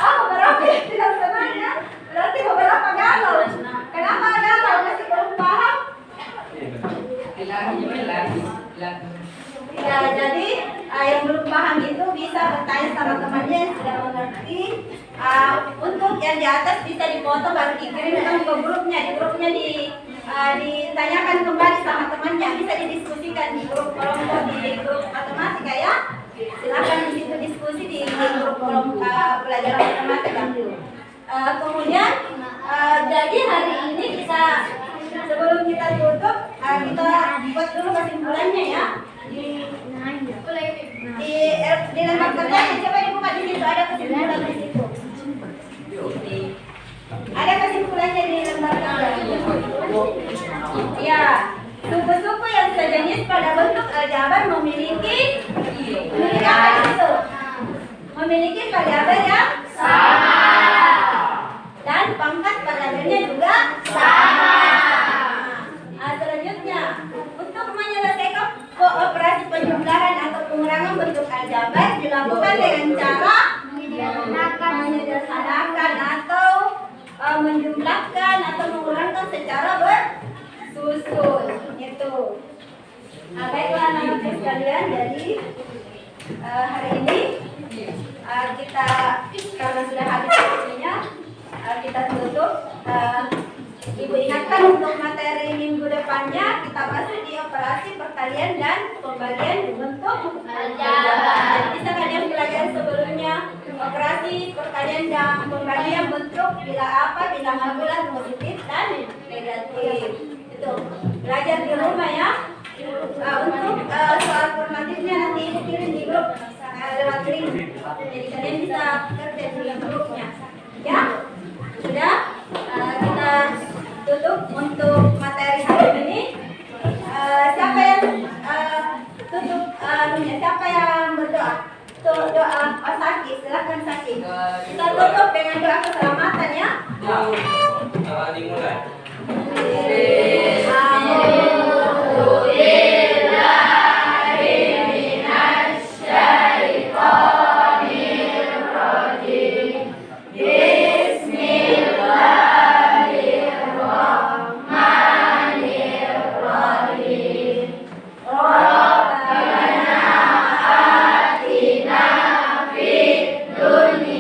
Berarti tidak senang, ya? Berarti beberapa galau. Kenapa galau? Masih belum paham? Ya, jadi yang belum paham itu bisa bertanya sama temannya yang sudah mengerti. Untuk yang di atas bisa dipoto baru dikirimkan ke grupnya. Di grupnya ditanyakan kembali sama temannya. Bisa didiskusikan di grup kelompok di grup matematika, ya. Silakan di situ diskusi di grup kelompok pelajaran matematika. Kemudian jadi hari ini kita sebelum kita tutup kita buat dulu kesimpulannya, ya. Di lembar kerjanya coba dibuka di situ ada memiliki variabel yang sama. Dan pangkat variabelnya juga sama. Selanjutnya, untuk menyelesaikan operasi penjumlahan atau pengurangan bentuk aljabar dilakukan dengan cara menyederhanakan atau menjumlahkan atau mengurangkan secara bersusun. Itu. Baiklah anak-anak sekalian, jadi hari ini kita karena sudah habis waktunya, kita tutup. Ibu ingatkan untuk materi minggu depannya kita masuk di operasi perkalian dan pembagian bentuk aljabar. Jadi sekalian belajar sebelumnya operasi perkalian dan pembagian bentuk bila apa bilangan bulat positif dan negatif. Itu belajar di rumah ya. Untuk soal formatifnya nanti ibu kirim di grup lewat link. Jadi kalian bisa kerja di grupnya. Ya, sudah kita tutup untuk materi hari ini. Siapa yang tutup siapa yang berdoa? Doa Saki, silakan Saki. Kita tutup dengan doa keselamatan ya. Dimulai. Dunia